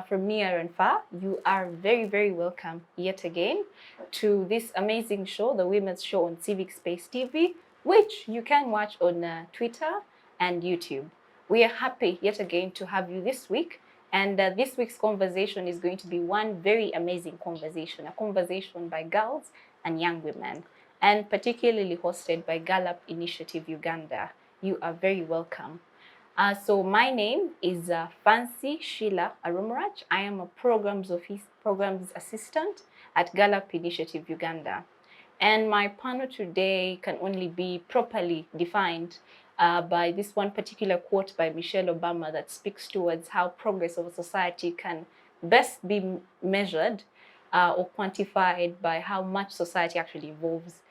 from near and far, you are very, very welcome yet again to this amazing show, the Women's Show on Civic Space TV, which you can watch on Twitter and YouTube. We are happy yet again to have you this week. And this week's conversation is going to be one very amazing conversation, a conversation by girls and young women, and particularly hosted by Gallup Initiative Uganda. You are very welcome. So my name is Fancy Sheila Aromorach. I am a programs assistant at Gallup Initiative Uganda. And my panel today can only be properly defined by this one particular quote by Michelle Obama that speaks towards how progress of a society can best be measured or quantified by how much society actually involves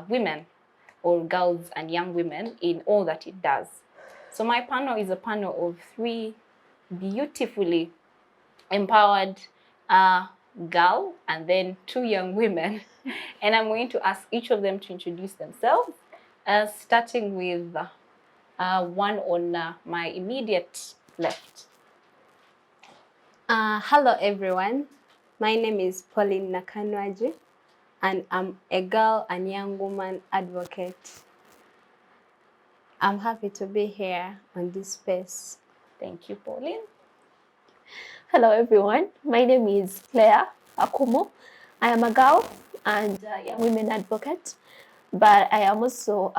women or girls and young women in all that it does. So my panel is a panel of three beautifully empowered girl and then two young women. And I'm going to ask each of them to introduce themselves, starting with one on my immediate left. Hello everyone, my name is Pauline Nakanwagi and I'm a girl and young woman advocate. I'm happy to be here on this space. Thank you, Pauline. Hello everyone, my name is Clare, Akumu. I am a girl and a young women advocate, but I am also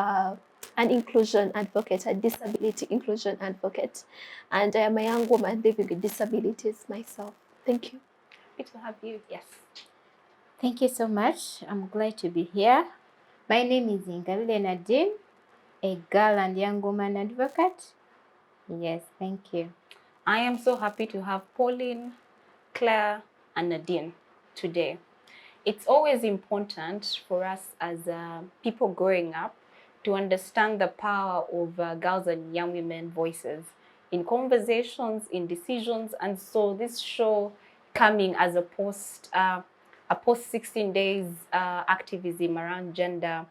an inclusion advocate, a disability inclusion advocate, and I am a young woman living with disabilities myself. Thank you. Happy to have you. Yes. Thank you so much. I'm glad to be here. My name is Ingabire Nadine, a girl and young woman advocate. Yes, thank you. I am so happy to have Pauline, Clare, and Nadine today. It's always important for us as people growing up to understand the power of girls and young women voices in conversations, in decisions, and so this show coming as a post 16 days activism around gender,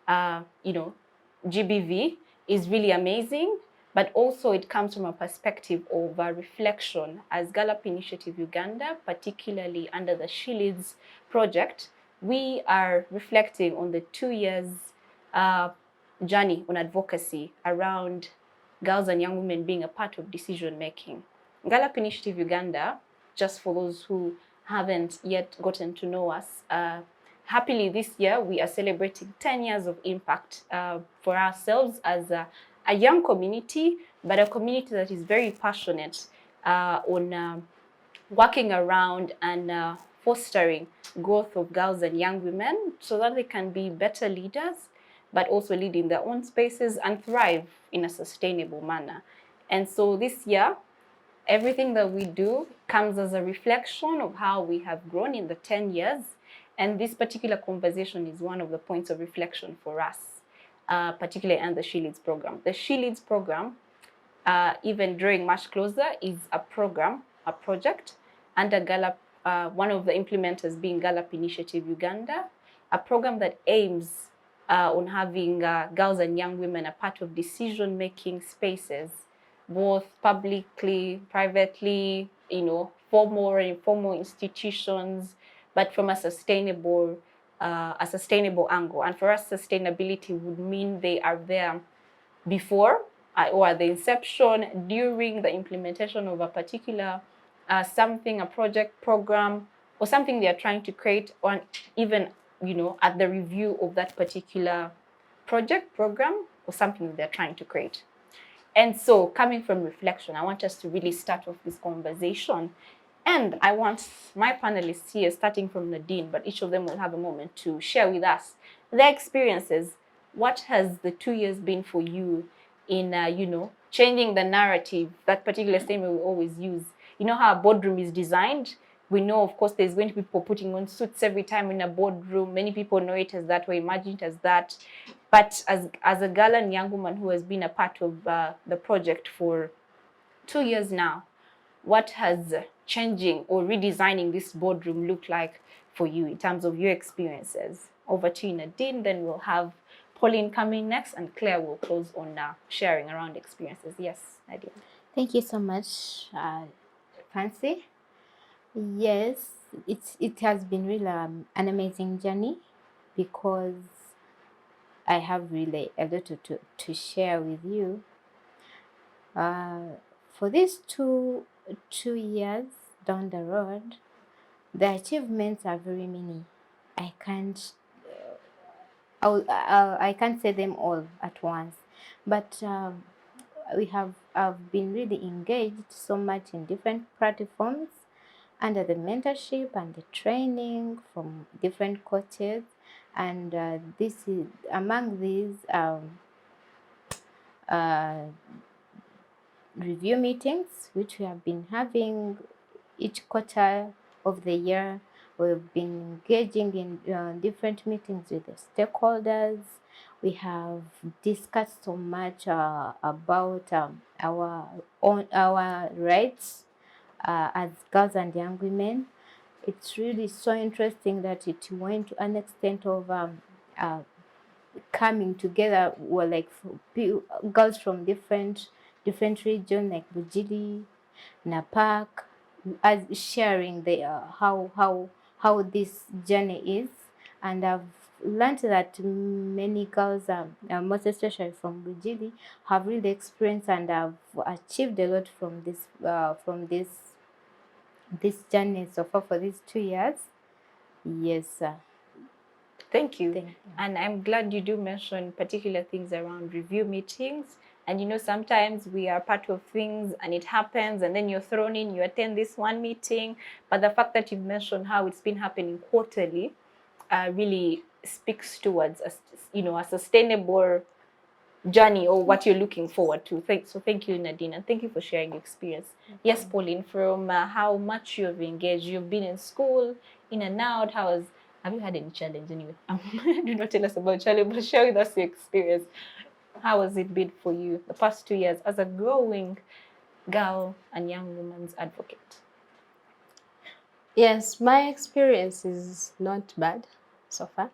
GBV is really amazing. But also it comes from a perspective of reflection. As Gallup Initiative Uganda, particularly under the Sheila's project, we are reflecting on the 2 years journey on advocacy around girls and young women being a part of decision making. Gallup Initiative Uganda, just for those who haven't yet gotten to know us, happily this year we are celebrating 10 years of impact for ourselves as a young community, but a community that is very passionate on working around and fostering growth of girls and young women so that they can be better leaders, but also lead in their own spaces and thrive in a sustainable manner. And so this year, everything that we do comes as a reflection of how we have grown in the 10 years. And this particular conversation is one of the points of reflection for us. Particularly in the Sheila's program. The Sheila's program, even during Much Closer, is a project under Gallup, one of the implementers being Gallup Initiative Uganda, a program that aims on having girls and young women a part of decision-making spaces, both publicly, privately, formal and informal institutions, but from a sustainable angle. And for us, sustainability would mean they are there before or at the inception, during the implementation of a particular something, a project, program, or something they are trying to create, or even at the review of that particular project, program, or something that they're trying to create. And so coming from reflection, I want us to really start off this conversation. And I want my panelists here, starting from Nadine, but each of them will have a moment to share with us their experiences. What has the 2 years been for you in, changing the narrative, that particular statement we always use? You know how a boardroom is designed? We know, of course, there's going to be people putting on suits every time in a boardroom. Many people know it as that or imagine it as that. But as a girl and young woman who has been a part of the project for 2 years now, what has changing or redesigning this boardroom look like for you in terms of your experiences? Over to you, Nadine, then we'll have Pauline coming next, and Claire will close on sharing around experiences. Yes, Nadine. Thank you so much, Fancy. Yes, it has been really an amazing journey, because I have really a lot to share with you. For these two years down the road, the achievements are very many. I can't I can't say them all at once, but I've been really engaged so much in different platforms under the mentorship and the training from different coaches, and this is among these uh, review meetings which we have been having each quarter of the year. We've been engaging in different meetings with the stakeholders. We have discussed so much about our rights as girls and young women. It's really so interesting that it went to an extent of uh, coming together. Were like girls from different regions like Bujili, Napak, as sharing the how this journey is, and I've learned that many girls, most especially from Bujili, have really experienced and have achieved a lot from this journey so far for these 2 years. Yes, Thank you. thank you. And I'm glad you do mention particular things around review meetings. And you know, sometimes we are part of things and it happens, and then you're thrown in, you attend this one meeting. But the fact that you've mentioned how it's been happening quarterly really speaks towards a sustainable journey, or what you're looking forward to. So thank you, Nadine, and thank you for sharing your experience. Yes, Pauline, from how much you've engaged, you've been in school, in and out. Have you had any challenge anyway? Do not tell us about challenge, but share with us your experience. How has it been for you the past 2 years as a growing girl and young woman's advocate? Yes, my experience is not bad so far.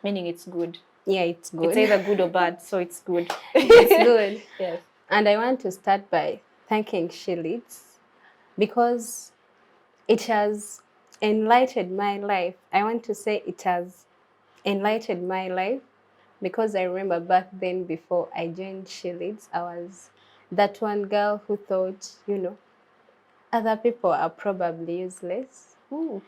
Meaning it's good. Yeah, it's good. It's either good or bad, so it's good. It's good. Yes. And I want to start by thanking Sheila because it has enlightened my life. I want to say it has enlightened my life because I remember back then before I joined Sheila, I was that one girl who thought, other people are probably useless. Ooh.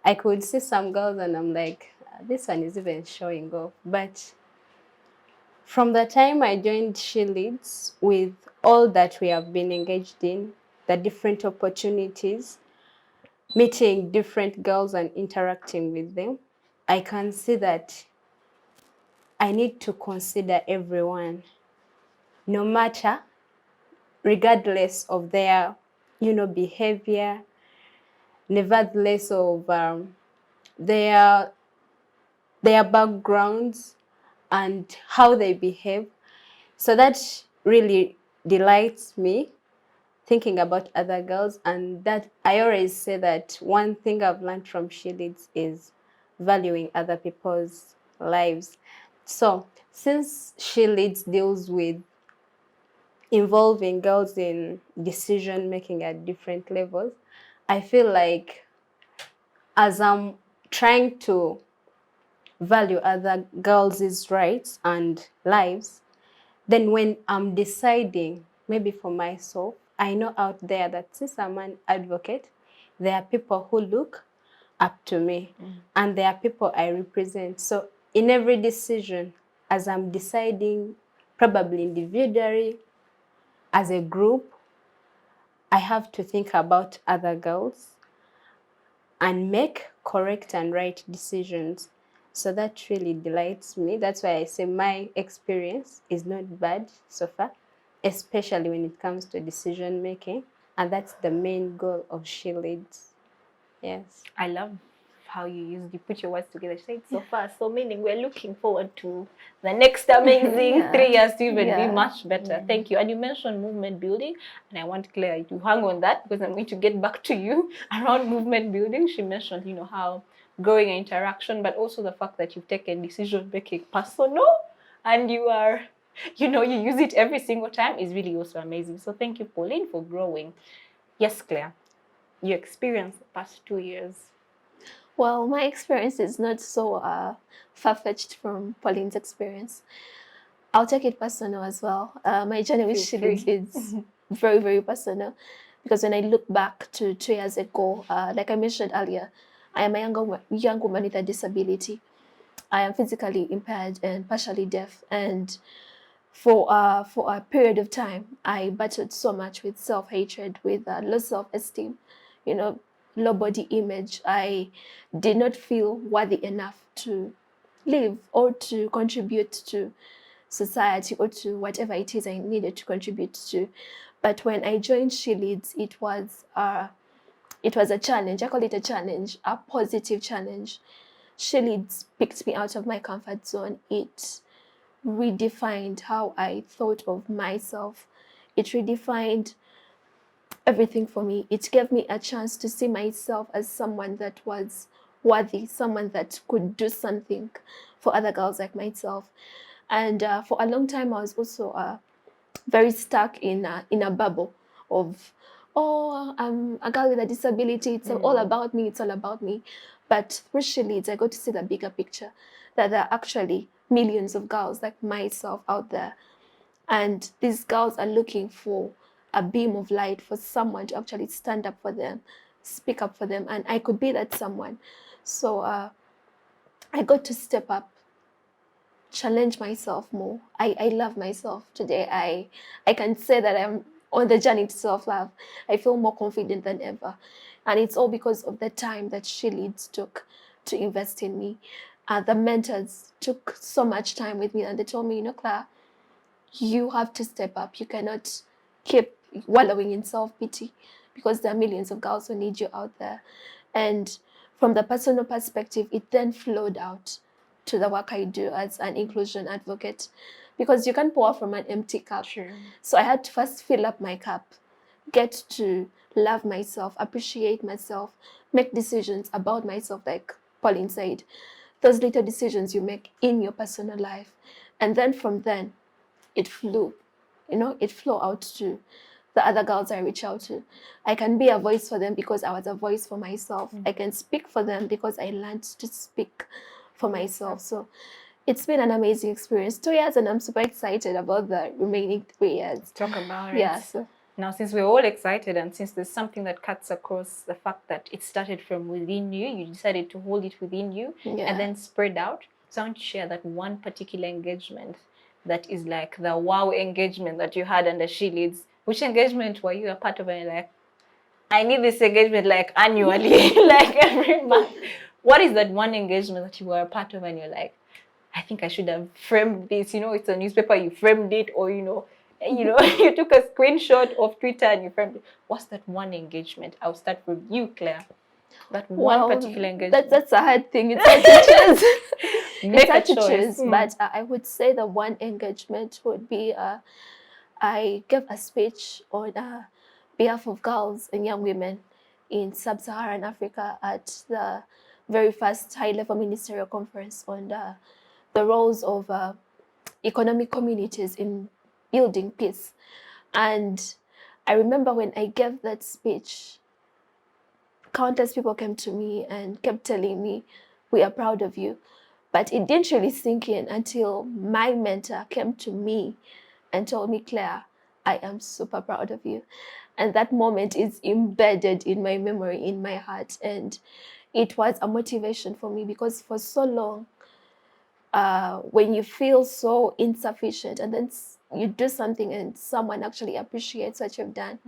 I could see some girls and I'm like, this one is even showing off. But from the time I joined Sheila, with all that we have been engaged in, the different opportunities, meeting different girls and interacting with them, I can see that I need to consider everyone, no matter, regardless of their, behavior, nevertheless of their backgrounds and how they behave. So that really delights me, thinking about other girls. And that I always say that one thing I've learned from She Leads is valuing other people's lives. So since She Leads deals with involving girls in decision making at different levels, I feel like as I'm trying to value other girls' rights and lives, then when I'm deciding, maybe for myself, I know out there that since I'm an advocate, there are people who look up to me and there are people I represent. So in every decision, as I'm deciding, probably individually, as a group, I have to think about other girls and make correct and right decisions. So that really delights me. That's why I say my experience is not bad so far, especially when it comes to decision making. And that's the main goal of She Leads. Yes. I love how you put your words together. She said so far, so meaning we're looking forward to the next amazing Yeah. 3 years to even be Yeah. much better. Yeah. Thank you. And you mentioned movement building, and I want Claire to hang on that because I'm going to get back to you around movement building. She mentioned, how growing an interaction, but also the fact that you've taken decision making personal and you are, you use it every single time is really also amazing. So thank you, Pauline, for growing. Yes, Claire. your experience the past 2 years? Well, my experience is not so far-fetched from Pauline's experience. I'll take it personal as well. My journey with Sheila is very, very personal, because when I look back to 2 years ago, like I mentioned earlier, I am a young woman with a disability. I am physically impaired and partially deaf, and for a period of time, I battled so much with self-hatred, with low self-esteem, low body image. I did not feel worthy enough to live or to contribute to society or to whatever it is I needed to contribute to. But when I joined She Leads, it was a challenge. I call it a challenge, a positive challenge. She Leads picked me out of my comfort zone. It redefined how I thought of myself. It redefined everything for me. It gave me a chance to see myself as someone that was worthy, someone that could do something for other girls like myself. And for a long time, I was also very stuck in a bubble of, oh, I'm a girl with a disability. It's all about me. It's all about me. But through She Leads, I got to see the bigger picture, that there are actually millions of girls like myself out there. And these girls are looking for a beam of light, for someone to actually stand up for them, speak up for them. And I could be that someone. So I got to step up, challenge myself more. I love myself today. I can say that I'm on the journey to self-love. I feel more confident than ever. And it's all because of the time that She Leads took to invest in me. The mentors took so much time with me, and they told me, Clare, you have to step up. You cannot keep wallowing in self-pity, because there are millions of girls who need you out there. And from the personal perspective, it then flowed out to the work I do as an inclusion advocate, because you can't pour from an empty cup. Sure. So I had to first fill up my cup, get to love myself, appreciate myself, make decisions about myself, like Pauline said, those little decisions you make in your personal life. And then from then, it flew out to the other girls I reach out to. I can be a voice for them because I was a voice for myself. I can speak for them because I learned to speak for myself. So it's been an amazing experience. 2 years, and I'm super excited about the remaining 3 years. Talk about it. Yeah. So now, since we're all excited, and since there's something that cuts across the fact that it started from within you, you decided to hold it within you and then spread out. So I want to share that one particular engagement that is like the wow engagement that you had under She Leads. Which engagement were you a part of? And like, I need this engagement like annually, like every month. What is that one engagement that you were a part of and you're like, I think I should have framed this, it's a newspaper, you framed it, or you took a screenshot of Twitter and you framed it. What's that one engagement? I'll start with you, Clare. That one particular engagement. That's a hard thing. It's hard to choose. Make it's a hard choice. to choose, but I would say the one engagement would be I gave a speech on behalf of girls and young women in sub-Saharan Africa at the very first high-level ministerial conference on the roles of economic communities in building peace. And I remember when I gave that speech, countless people came to me and kept telling me, we are proud of you. But it didn't really sink in until my mentor came to me and told me, Clare, I am super proud of you. And that moment is embedded in my memory, in my heart. And it was a motivation for me, because for so long, when you feel so insufficient and then you do something and someone actually appreciates what you've done,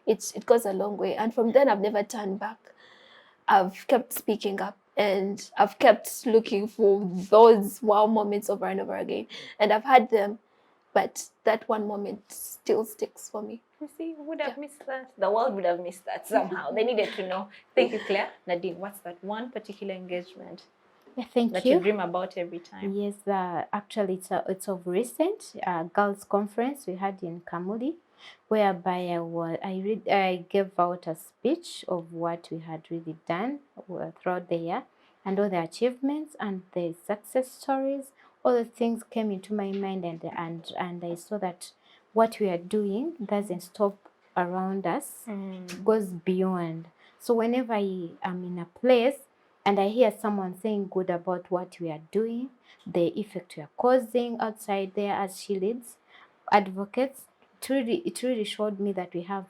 it goes a long way. And from then, I've never turned back. I've kept speaking up, and I've kept looking for those wow moments over and over again. And I've had them, but that one moment still sticks for me. You see, who would have missed that? The world would have missed that somehow. They needed to know. Thank you, Clare. Nadine, what's that one particular engagement that you dream about every time? Yes, actually it's of recent girls' conference we had in Kamuli, whereby I gave out a speech of what we had really done throughout the year, and all the achievements and the success stories. All the things came into my mind, and I saw that what we are doing doesn't stop around us, it goes beyond. So whenever I'm in a place and I hear someone saying good about what we are doing, the effect we are causing outside there as she leads advocates, it really showed me that we have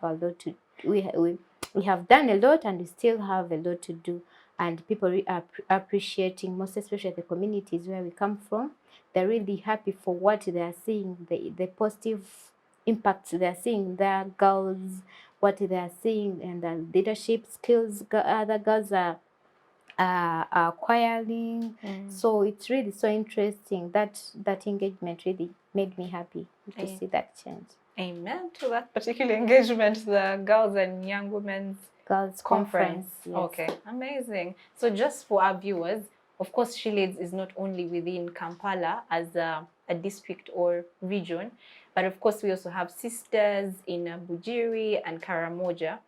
a lot to we have done a lot and we still have a lot to do. And people are appreciating, most especially the communities where we come from. They're really happy for what they are seeing, the positive impacts they are seeing. Their girls, what they are seeing, and the leadership skills other girls are acquiring. So it's really so interesting. That engagement really made me happy to see that change. Amen to that particular engagement, the Girls and Young Women's Girls Conference. Yes. Okay, amazing. So just for our viewers, of course, She Leads is not only within Kampala as a district or region, but of course we also have sisters in Bujiri and Karamoja.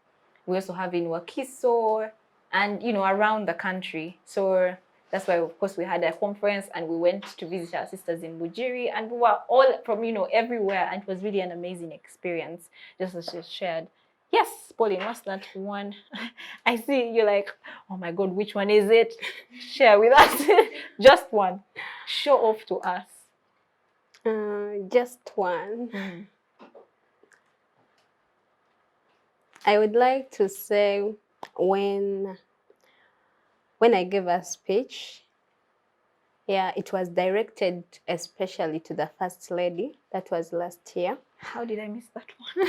We also have in Wakiso and, you know, around the country. So that's why, of course, we had a conference and we went to visit our sisters in Bujiri, and we were all from, you know, everywhere, and it was really an amazing experience, just as she shared. Yes, Pauline, what's that one? I see you're like, oh my God, which one is it? Share with us. Just one. Show off to us. Just one. I would like to say when I gave a speech, yeah, it was directed especially to the First Lady. That was last year. How did I miss that one?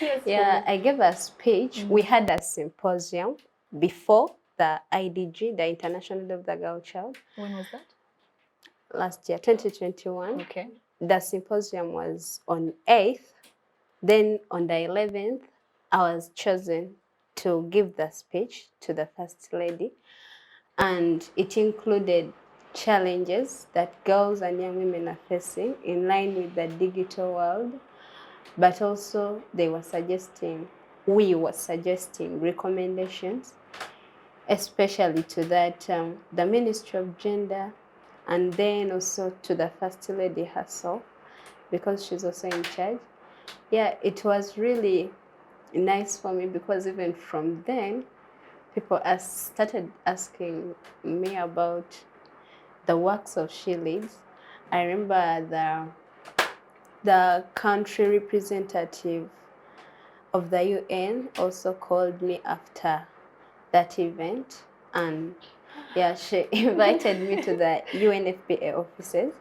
Yes, yeah, I gave a speech. We had a symposium before the IDG, the International Day of the Girl Child. When was that? Last year, 2021. Okay. The symposium was on 8th. Then on the 11th, I was chosen to give the speech to the First Lady. And it included challenges that girls and young women are facing in line with the digital world, but also we were suggesting recommendations, especially to that the Ministry of Gender, and then also to the First Lady herself, because she's also in charge. Yeah, it was really nice for me because even from then, people started asking me about the works of She Leads. I remember the country representative of the UN also called me after that event, and yeah, she invited me to the UNFPA offices,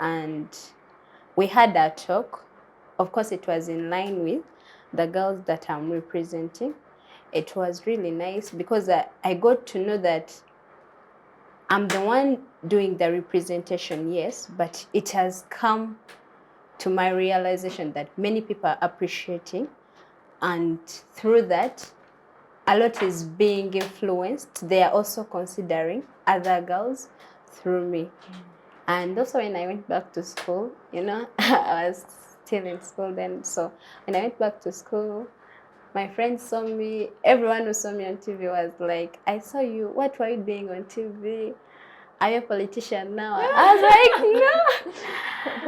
and we had a talk. Of course, it was in line with the girls that I'm representing. It was really nice because I got to know that I'm the one doing the representation, yes, but it has come to my realization that many people are appreciating, and through that, a lot is being influenced. They are also considering other girls through me. And also when I went back to school, you know, I was still in school then, so when I went back to school, my friends saw me, everyone who saw me on TV was like, I saw you, what were you doing on TV? Are you a politician now? I was like, no.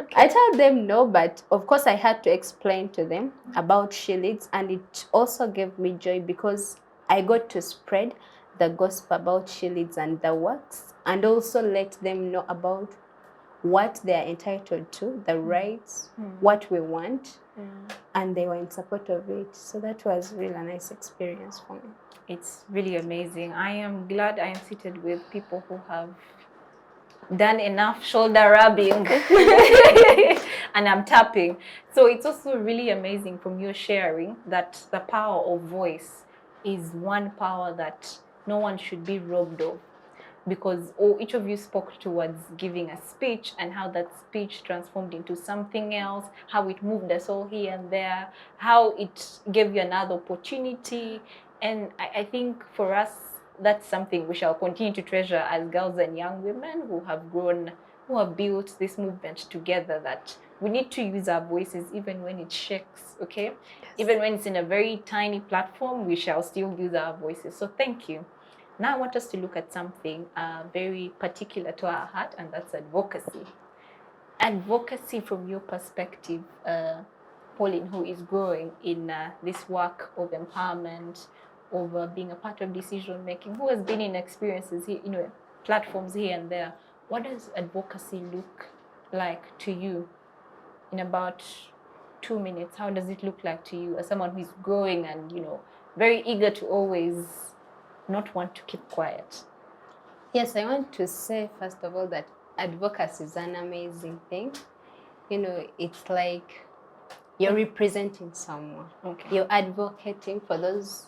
Okay. I told them no, but of course I had to explain to them about She Leads, and it also gave me joy because I got to spread the gospel about She Leads and the works, and also let them know about what they are entitled to, the rights, what we want, and they were in support of it. So that was really a nice experience for me. It's really amazing. I am glad I am seated with people who have done enough shoulder rubbing and I'm tapping. So it's also really amazing from your sharing that the power of voice is one power that no one should be robbed of, because each of you spoke towards giving a speech and how that speech transformed into something else, how it moved us all here and there, how it gave you another opportunity. And I think for us, that's something we shall continue to treasure as girls and young women who have grown, who have built this movement together, that we need to use our voices even when it shakes, okay? Yes. Even when it's in a very tiny platform, we shall still use our voices. So thank you. Now I want us to look at something very particular to our heart, and that's advocacy. Advocacy from your perspective, Pauline, who is growing in this work of empowerment, of being a part of decision making, who has been in experiences here, platforms here and there, what does advocacy look like to you in about 2 minutes? How does it look like to you as someone who is growing and, very eager to always not want to keep quiet? Yes, I want to say, first of all, that advocacy is an amazing thing. It's like you're representing someone. Okay. You're advocating for those.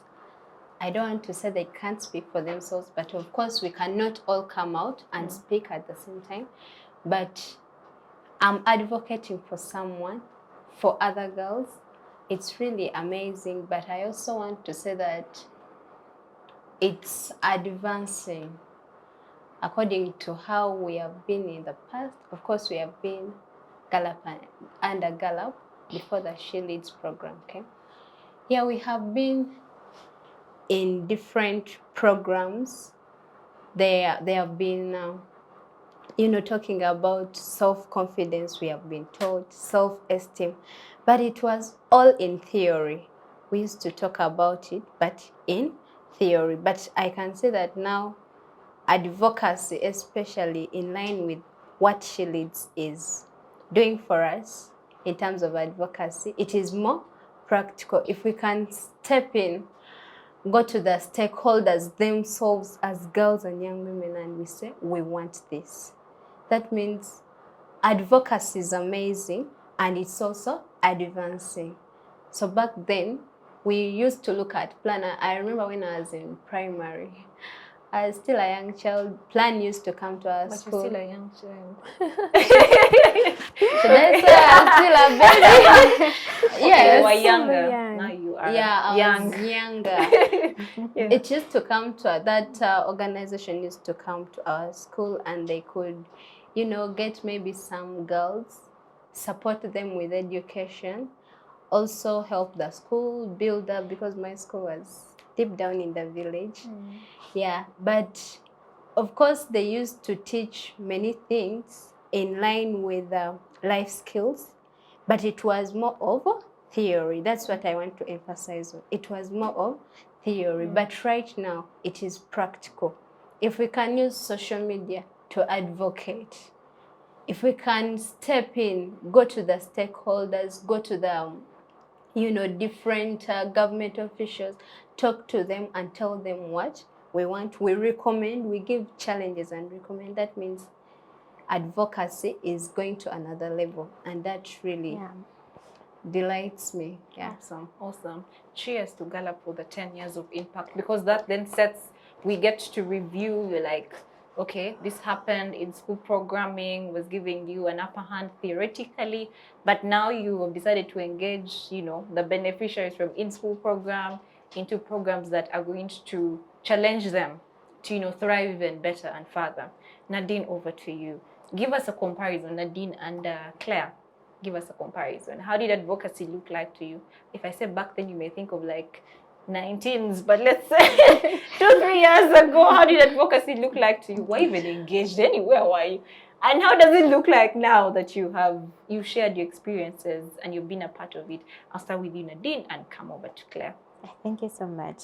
I don't want to say they can't speak for themselves, but of course we cannot all come out and speak at the same time. But I'm advocating for someone, for other girls. It's really amazing, but I also want to say that it's advancing according to how we have been in the past. Of course, we have been under Gallup before the She Leads program came. Yeah, we have been in different programs. They have been, talking about self-confidence. We have been taught self-esteem, but it was all in theory. We used to talk about it, but in theory. But I can say that now, advocacy, especially in line with what She Leads is doing for us in terms of advocacy, it is more practical. If we can step in, go to the stakeholders themselves as girls and young women, and we say, we want this. That means advocacy is amazing, and it's also advancing. So back then, we used to look at plan. I remember when I was in primary, I was still a young child. Plan used to come to our school. But you're still a young child. Should I say I'm still a baby? You were Yes. younger. young. Now you are Yeah, I young. was younger. It used to come to that organization used to come to our school, and they could, get maybe some girls, support them with education, also help the school build up, because my school was deep down in the village. Yeah, but of course they used to teach many things in line with life skills, but it was more of theory. That's what I want to emphasize on. It was more of theory, but right now it is practical. If we can use social media to advocate, if we can step in, go to the stakeholders, go to the different government officials, talk to them and tell them what we want, we recommend, we give challenges and recommend. That means advocacy is going to another level, and that really delights me. Yeah. Awesome. Cheers to Gallup for the 10 years of impact, because that then we get to review, like, okay, this happened in school programming, was giving you an upper hand theoretically, but now you have decided to engage, the beneficiaries from in-school program into programs that are going to challenge them to, thrive even better and further. Nadine, over to you. Give us a comparison, Nadine and Claire. Give us a comparison. How did advocacy look like to you? If I say back then, you may think of like 19s, but let's say 2-3 years ago, how did advocacy look like to you? Were you even engaged anywhere? Were you? And how does it look like now that you've shared your experiences and you've been a part of it? I'll start with you, Nadine, and come over to Claire. Thank you so much.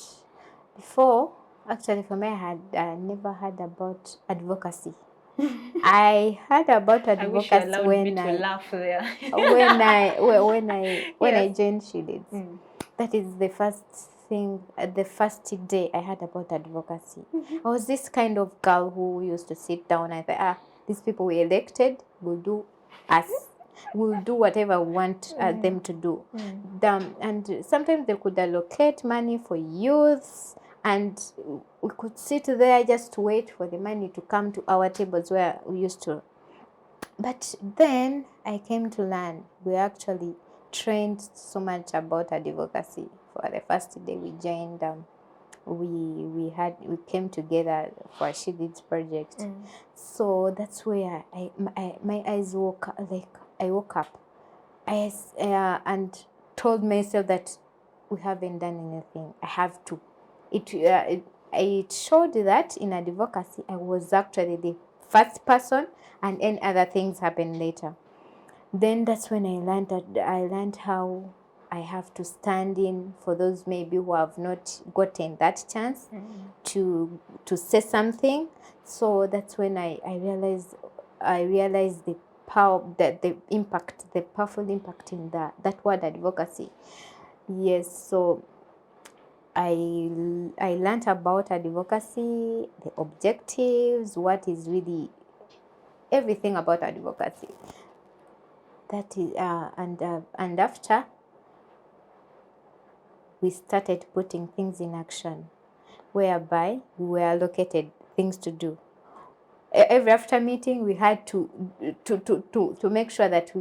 Before, actually, for me, I had never heard about advocacy. I heard about advocacy I wish you allowed me to laugh there. when I joined She Leads. That is the first thing. The first day I heard about advocacy. I was this kind of girl who used to sit down and say, these people we elected will do us. We'll do whatever we want them to do. And sometimes they could allocate money for youths, and we could sit there just to wait for the money to come to our tables where we used to. But then I came to learn. We actually trained so much about advocacy. For the first day we joined, we came together for a She Leads project. So that's where my eyes woke up. Like I woke up, and told myself that we haven't done anything. I have to. It showed that in advocacy I was actually the first person, and any other things happened later. Then that's when I learned how I have to stand in for those maybe who have not gotten that chance to say something. So that's when I realized the power, that the impact, the powerful impact in that word advocacy. Yes, so I learned about advocacy, the objectives, what is really everything about advocacy. That is, and after we started putting things in action, whereby we were allocated things to do. Every after meeting, we had to make sure that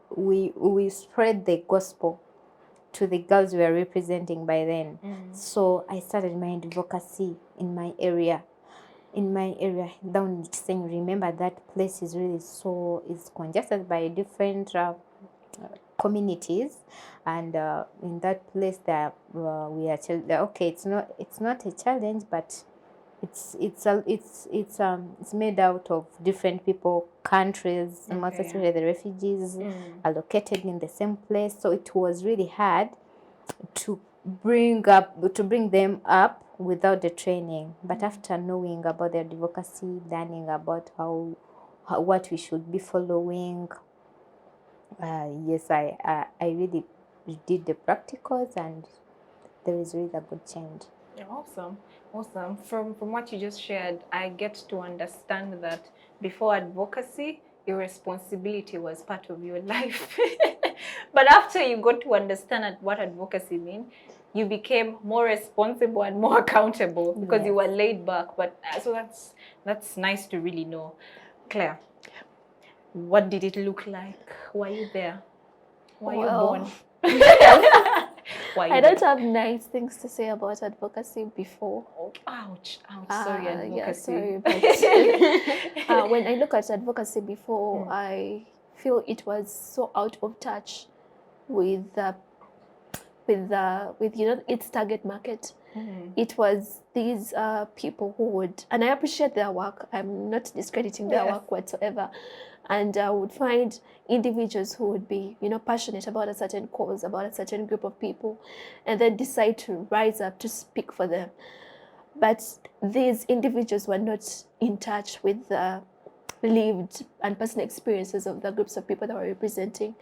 we spread the gospel to the girls we were representing by then. So I started my advocacy in my area. Down saying, remember that place is really is congested by different communities, and in that place there we are okay. It's not a challenge, but it's made out of different people, countries, most especially the refugees are located in the same place. So it was really hard to bring them up without the training. But after knowing about the advocacy, learning about how what we should be following, yes, I really did the practicals, and there is really a good change. Yeah, awesome. From what you just shared, I get to understand that before advocacy, irresponsibility was part of your life. But after you got to understand what advocacy means, you became more responsible and more accountable because you were laid back. But so that's nice to really know. Claire, what did it look like? Were you there? Were you born? I don't have nice things to say about advocacy before. Ouch, sorry, advocacy. Yeah, sorry, but when I look at advocacy before, I feel it was so out of touch with its target market. It was these people who would, and I appreciate their work. I'm not discrediting their work whatsoever. And I would find individuals who would be, passionate about a certain cause, about a certain group of people, and then decide to rise up to speak for them. But these individuals were not in touch with the lived and personal experiences of the groups of people that were representing.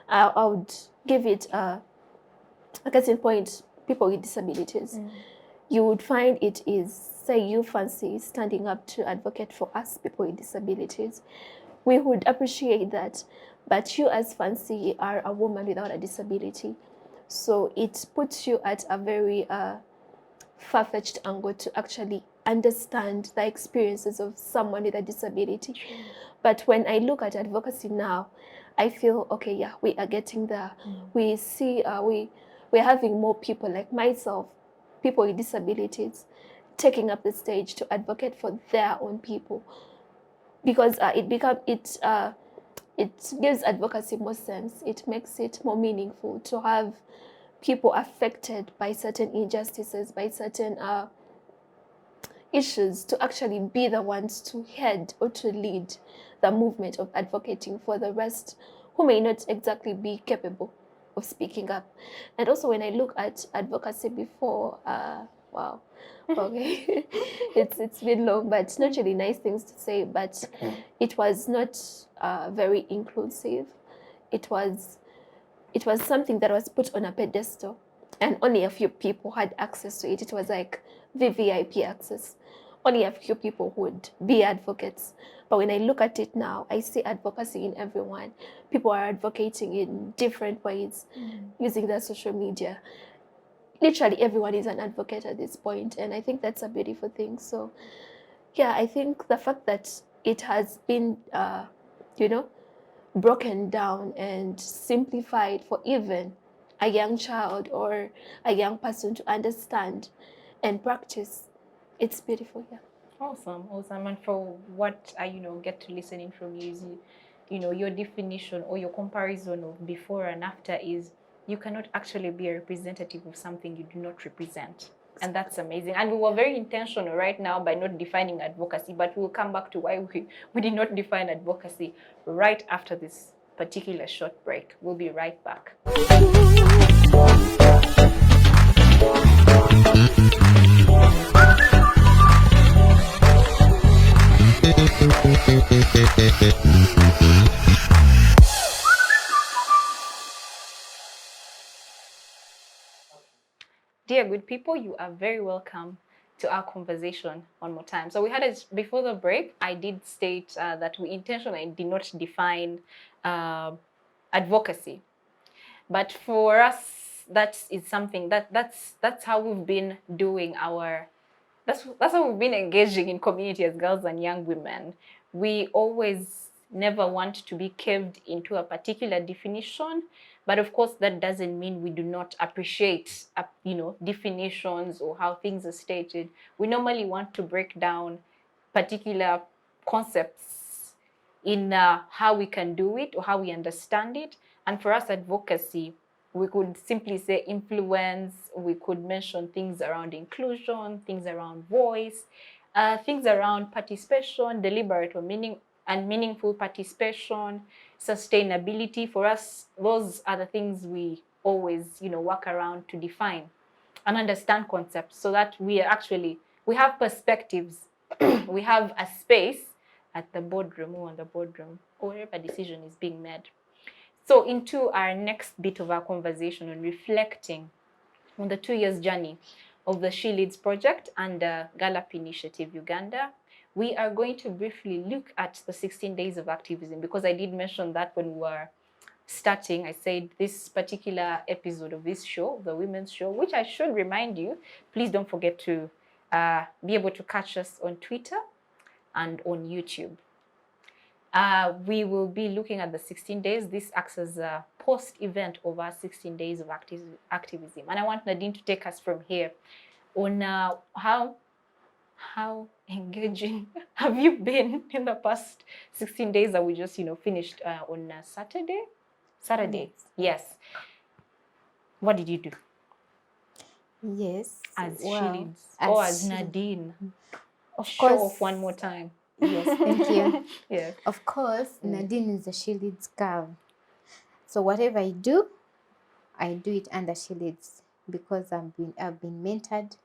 I would give it a case in point, people with disabilities. You would find it is, say you fancy standing up to advocate for us, people with disabilities. We would appreciate that, but you as Fancy are a woman without a disability. So it puts you at a very far-fetched angle to actually understand the experiences of someone with a disability. But when I look at advocacy now, I feel, okay, yeah, we are getting there. We see, we're having more people like myself, people with disabilities, taking up the stage to advocate for their own people. Because it gives advocacy more sense. It makes it more meaningful to have people affected by certain injustices, by certain issues, to actually be the ones to head or to lead the movement of advocating for the rest who may not exactly be capable of speaking up. And also when I look at advocacy before, wow, okay, it's been long, but it's not really nice things to say, but it was not very inclusive. It was something that was put on a pedestal and only a few people had access to it. It was like VVIP access. Only a few people would be advocates. But when I look at it now, I see advocacy in everyone. People are advocating in different ways, using their social media. Literally everyone is an advocate at this point, and I think that's a beautiful thing. So yeah, I think the fact that it has been broken down and simplified for even a young child or a young person to understand and practice, it's beautiful. Yeah. Awesome. And for what I get to listening from you is your definition or your comparison of before and after is you cannot actually be a representative of something you do not represent. And that's amazing. And we were very intentional right now by not defining advocacy, but we'll come back to why we did not define advocacy right after this particular short break. We'll be right back. Dear good people, you are very welcome to our conversation one more time. So we had it before the break. I did state that we intentionally did not define advocacy, but for us, that is something that's how we've been doing our. That's how we've been engaging in community as girls and young women. We always never want to be caved into a particular definition, but of course that doesn't mean we do not appreciate definitions or how things are stated. We normally want to break down particular concepts in how we can do it or how we understand it. And for us, advocacy, we could simply say influence. We could mention things around inclusion, things around voice, things around participation, deliberate or meaningful participation, sustainability. For us, those are the things we always, work around to define and understand concepts, so that we have perspectives. We have a space at the boardroom or on the boardroom or wherever decision is being made. So into our next bit of our conversation on reflecting on the 2 years journey of the She Leads project and the Gallup Initiative Uganda, we are going to briefly look at the 16 days of activism, because I did mention that when we were starting. I said this particular episode of this show, the women's show, which I should remind you, please don't forget to be able to catch us on Twitter and on YouTube. We will be looking at the 16 days. This acts as a post-event of our 16 days of activism. And I want Nadine to take us from here on how engaging have you been in the past 16 days that we just, finished on Saturday? Yes. What did you do? Yes. As well, She Leads, or as Nadine? Of Show course. off one more time. Yes, thank you. Yes. Of course, Nadine is a She Leads girl. So whatever I do it under She Leads, because I've been mentored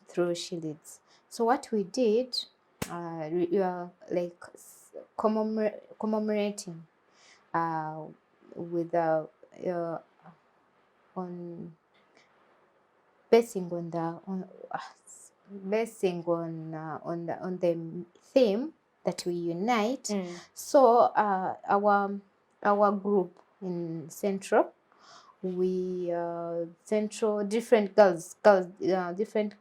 through She Leads. So what we did, we are like commemorating with on basing on the theme that we unite. So our group in Central, different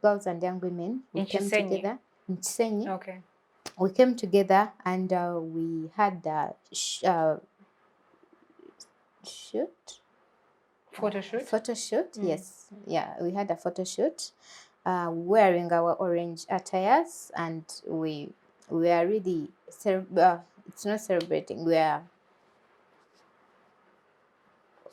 girls and young women, we came together in Chisenyi. Okay. We came together and we had a photo shoot. Yes, yeah, we had a photo shoot wearing our orange attires, and we are really it's not celebrating, we are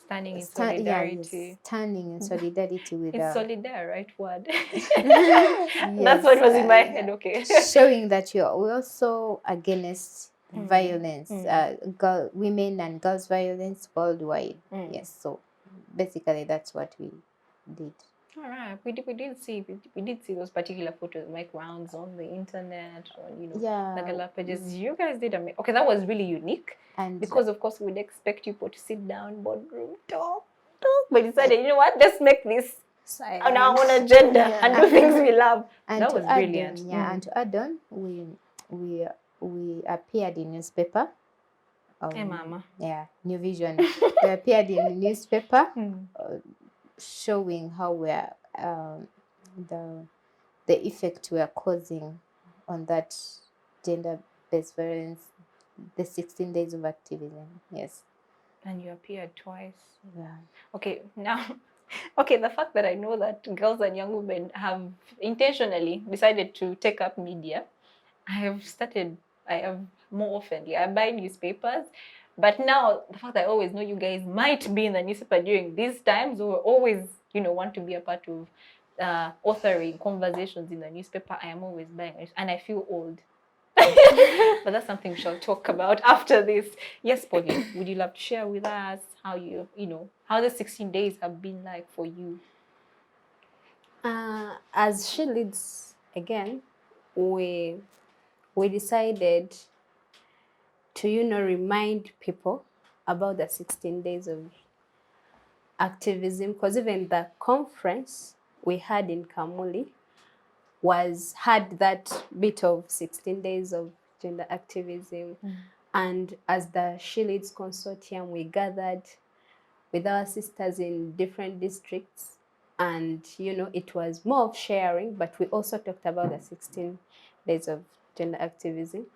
standing in solidarity. Standing in solidarity with It's solidar, right word? yes, that's what was in my head. Okay. Showing that we're also against violence, women and girls violence worldwide. Yes, so basically that's what we did. All right, we did see those particular photos make rounds on the internet, on the Gallup pages. You guys did okay. That was really unique, and because of course we'd expect people to sit down, boardroom, talk, but decided, you know what, let's make this on our own agenda and do things we love. And that was brilliant. And to add on, we appeared in newspaper. Hey, Mama. Yeah, New Vision. We appeared in the newspaper. Showing how we are the effect we are causing on that gender-based violence, the 16 days of activism. Yes. And you appeared twice. Yeah. Okay, now, the fact that I know that girls and young women have intentionally decided to take up media, I have more often. I buy newspapers. But now, the fact that I always know you guys might be in the newspaper during these times, or always, want to be a part of authoring conversations in the newspaper, I am always buying it, and I feel old. But that's something we shall talk about after this. Yes, Pauline, would you love to share with us how how the 16 days have been like for you? As she leads again, we decided to remind people about the 16 days of activism, because even the conference we had in Kamuli had that bit of 16 days of gender activism. And as the She Leads Consortium, we gathered with our sisters in different districts, and it was more of sharing, but we also talked about the 16 days of gender activism.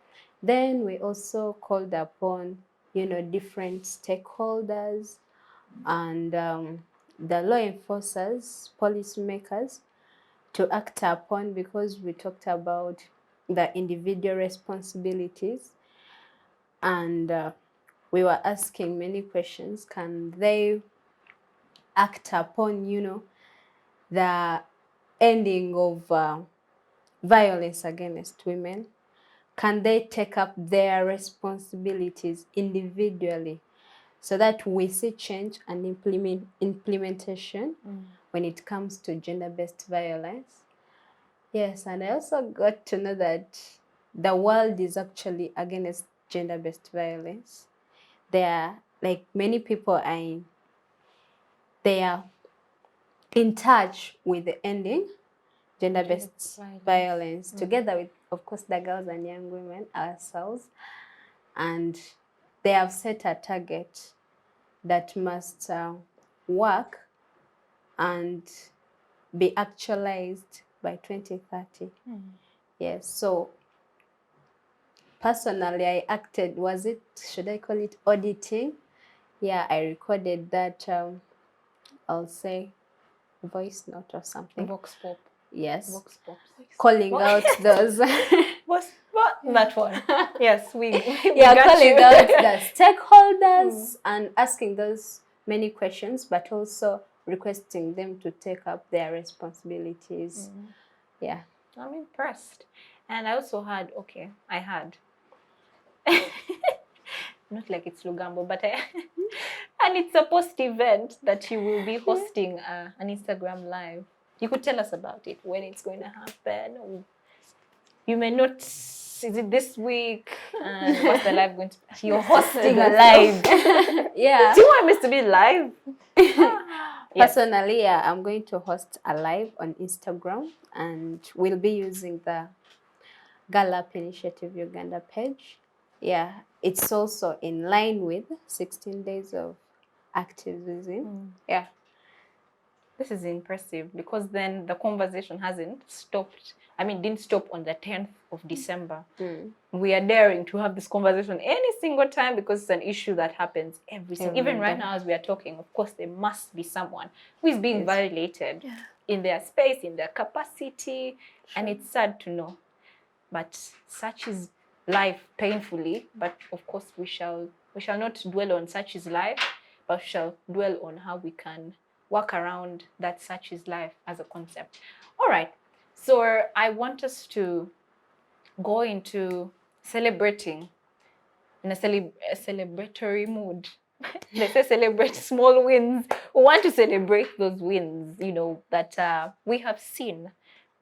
Then we also called upon different stakeholders and the law enforcers, policymakers, to act upon, because we talked about the individual responsibilities, and we were asking many questions. Can they act upon the ending of violence against women? Can they take up their responsibilities individually, so that we see change and implementation when it comes to gender-based violence? Yes, and I also got to know that the world is actually against gender-based violence. There are many people they are in touch with the ending gender-based violence, together with, of course, the girls and young women ourselves. And they have set a target that must work and be actualized by 2030. Yes, so personally, I acted, should I call it auditing? Yeah, I recorded that, I'll say, voice note or something. Vox pop. Yes. Vox pop. Calling out those. What? That one. Yes, we yeah, got calling you. out the stakeholders and asking those many questions, but also requesting them to take up their responsibilities. Yeah. I'm impressed. And I also had, not like it's Lugambo, but and it's a post event that you will be hosting an Instagram live. You could tell us about it, when it's going to happen. You may not, is it this week? And what's the live going to be? You're hosting a live. Yeah. Do you want us to be live? Personally, yeah, I'm going to host a live on Instagram, and we'll be using the Girl Up Initiative Uganda page. Yeah, it's also in line with 16 days of activism. Yeah. This is impressive, because then the conversation hasn't stopped. Didn't stop on the 10th of December. We are daring to have this conversation any single time, because it's an issue that happens every single. Even right now, as we are talking, of course, there must be someone who is being violated in their space, in their capacity, and it's sad to know. But such is life, painfully. But of course, we shall not dwell on such is life, but we shall dwell on how we can work around that such is life as a concept. All right. So I want us to go into celebrating in a celebratory mood. Let's say celebrate small wins. We want to celebrate those wins, that we have seen,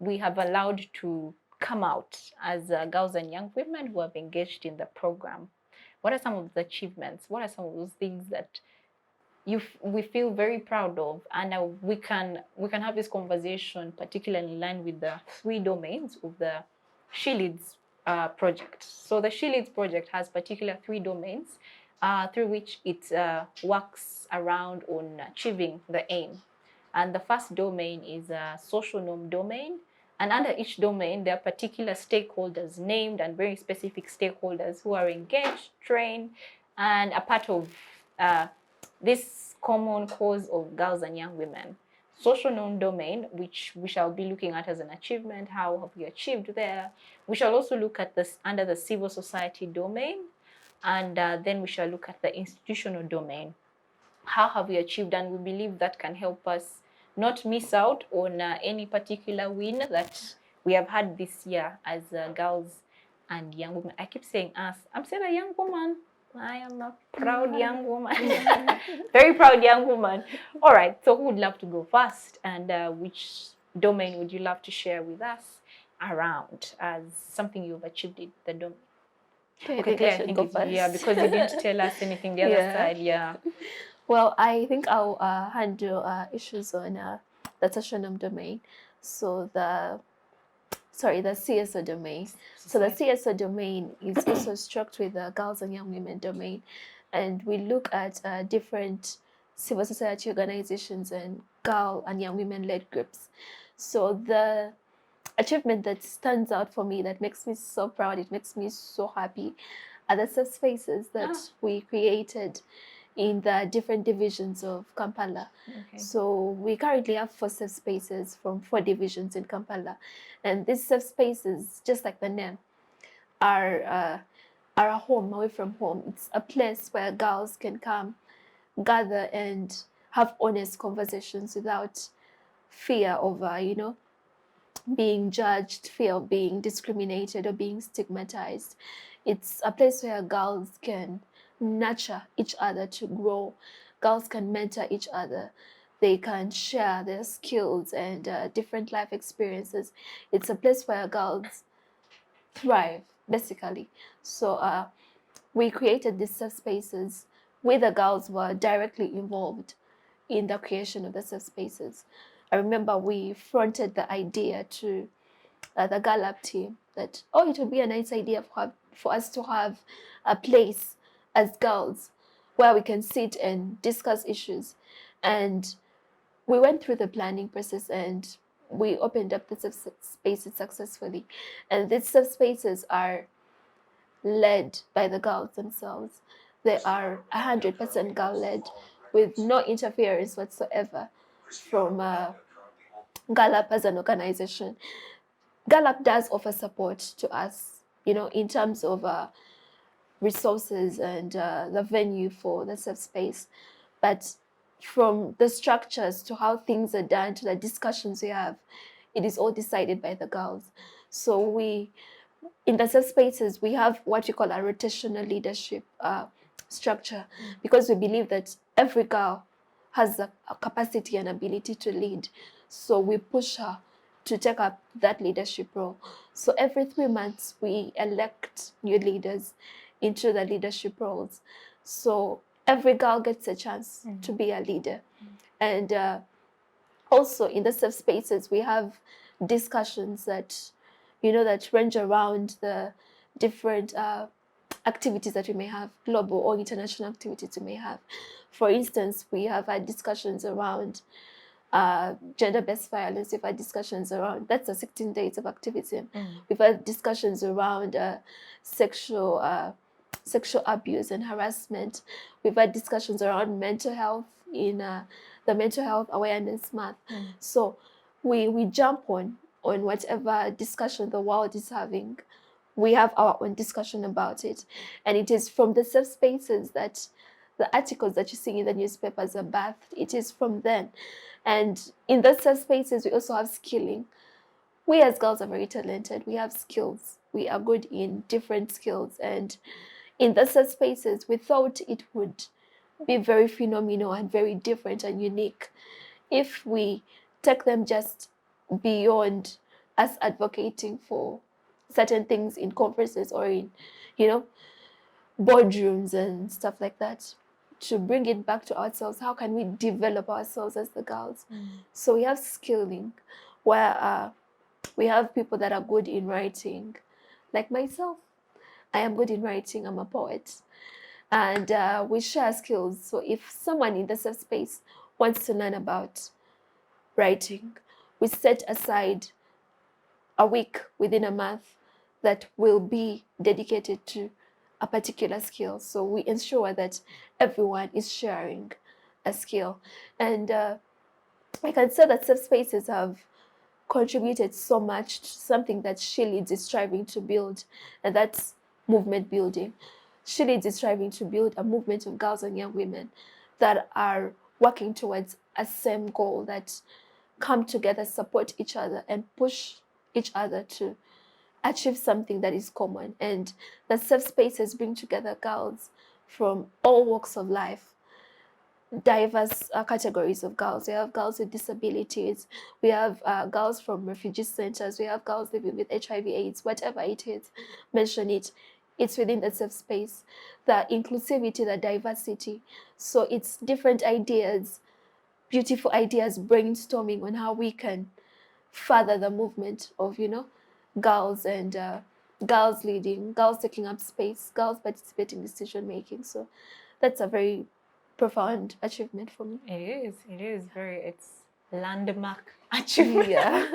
we have allowed to come out as girls and young women who have engaged in the program. What are some of the achievements? What are some of those things that we feel very proud of, and we can have this conversation, particularly in line with the 3 domains of the She Leads project. So the She Leads project has particular 3 domains through which it works around on achieving the aim. And the first domain is a social norm domain. And under each domain, there are particular stakeholders named, and very specific stakeholders who are engaged, trained, and a part of this common cause of girls and young women. Social norm domain, which we shall be looking at as an achievement, how have we achieved there. We shall also look at this under the civil society domain, and then we shall look at the institutional domain. How have we achieved? And we believe that can help us not miss out on any particular win that we have had this year as girls and young women. I keep saying us. I'm still a young woman. I am a proud young woman. Very proud young woman. All right. So who would love to go first? And which domain would you love to share with us around as something you've achieved in the domain? Okay, Okay, Claire, I think go it's you. Yeah, first. because you didn't tell us anything the other side. Yeah. Well, I think I'll handle issues on the autonomous domain. So the CSO domain. So the CSO domain is also structured with the girls and young women domain, and we look at different civil society organizations and girl and young women-led groups. So the achievement that stands out for me, that makes me so proud, it makes me so happy, are the safe spaces that we created in the different divisions of Kampala. Okay. So we currently have 4 safe spaces from 4 divisions in Kampala. And these safe spaces, just like the name, are a home away from home. It's a place where girls can come, gather, and have honest conversations without fear of, being judged, fear of being discriminated or being stigmatized. It's a place where girls can nurture each other to grow. Girls can mentor each other. They can share their skills and different life experiences. It's a place where girls thrive, basically. So we created these safe spaces where the girls were directly involved in the creation of the safe spaces. I remember we fronted the idea to the Girl Up team that, it would be a nice idea for us to have a place as girls where we can sit and discuss issues. And we went through the planning process and we opened up the spaces successfully. And these spaces are led by the girls themselves. They are 100% girl-led with no interference whatsoever from Girl Up as an organization. Girl Up does offer support to us, in terms of resources and the venue for the safe space. But from the structures to how things are done to the discussions we have, it is all decided by the girls. So in the safe spaces, we have what we call a rotational leadership structure, because we believe that every girl has a capacity and ability to lead. So we push her to take up that leadership role. So every 3 months, we elect new leaders into the leadership roles. So every girl gets a chance to be a leader. And also in the safe spaces, we have discussions that, that range around the different activities that we may have, global or international activities we may have. For instance, we have had discussions around gender-based violence. We've had discussions around, that's the 16 days of activism. We've had discussions around sexual abuse and harassment. We've had discussions around mental health in the Mental Health Awareness Month. So we jump on whatever discussion the world is having. We have our own discussion about it. And it is from the safe spaces that the articles that you see in the newspapers are birthed. It is from then. And in those safe spaces, we also have skilling. We as girls are very talented. We have skills. We are good in different skills. And in those safe spaces, we thought it would be very phenomenal and very different and unique if we take them just beyond us advocating for certain things in conferences or in, boardrooms and stuff like that, to bring it back to ourselves. How can we develop ourselves as the girls? So we have skilling, where we have people that are good in writing, like myself. I am good in writing. I'm a poet. And we share skills. So if someone in the safe space wants to learn about writing, we set aside a week within a month that will be dedicated to a particular skill. So we ensure that everyone is sharing a skill. And I can say that safe spaces have contributed so much to something that Sheila is striving to build, and that's movement building. Sheila is striving to build a movement of girls and young women that are working towards a same goal, that come together, support each other, and push each other to achieve something that is common, and the safe spaces bring together girls from all walks of life, diverse categories of girls. We have girls with disabilities, we have girls from refugee centers, we have girls living with HIV/AIDS, whatever it is, mention it. It's within the safe space, the inclusivity, the diversity. So it's different ideas, beautiful ideas, brainstorming on how we can further the movement of, girls, and girls leading, girls taking up space, girls participating in decision making. So that's a very profound achievement for me. It is it's landmark achievement. Yeah.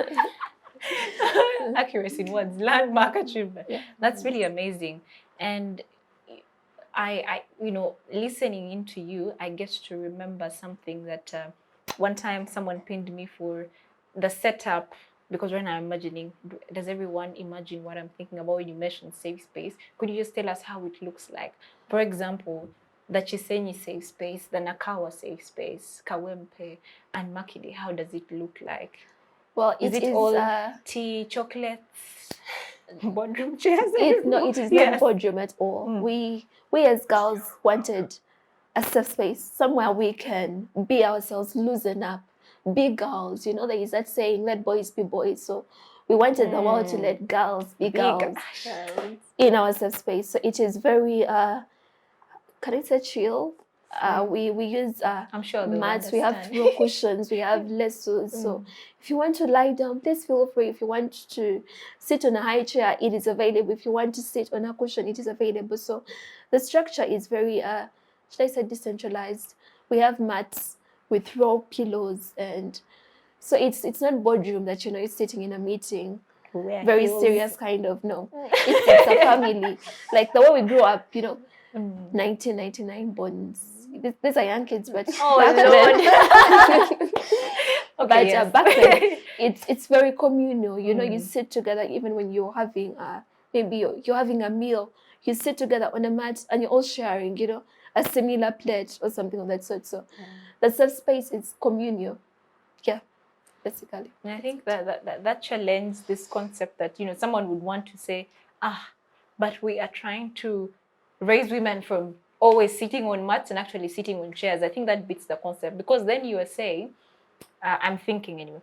Accuracy in words, landmark achievement. Yeah. That's really amazing. And I listening into you, I get to remember something that one time someone pinned me for the setup, because right now I'm imagining, does everyone imagine what I'm thinking about when you mention safe space? Could you just tell us how it looks like? For example, the Chisenyi safe space, the Nakawa safe space, Kawempe, and Makidi, how does it look like? Well, Is it all tea, chocolates, boardroom chairs? It is not boardroom at all. We as girls wanted a safe space, somewhere we can be ourselves, loosen up, be girls. There is that saying, let boys be boys. So we wanted the world to let girls be girls in our safe space. So it is very, can I say chill? We use I'm sure mats, we have throw cushions, we have lassos. So if you want to lie down, please feel free. If you want to sit on a high chair, it is available. If you want to sit on a cushion, it is available. So the structure is very, should I say, decentralized. We have mats with throw pillows, and so it's not boardroom that you're sitting in a meeting. Very serious kind of, no. It's a family. Like the way we grew up, 1999 bonds. These are young kids, but back then, back then it's very communal. You sit together even when you're having maybe you're having a meal. You sit together on a mat and you're all sharing, a similar plate or something of that sort. So the safe space is communal. Yeah, basically. And I think that challenged this concept that someone would want to say, but we are trying to raise women from always sitting on mats and actually sitting on chairs. I think that beats the concept, because then you are saying, I'm thinking anyway,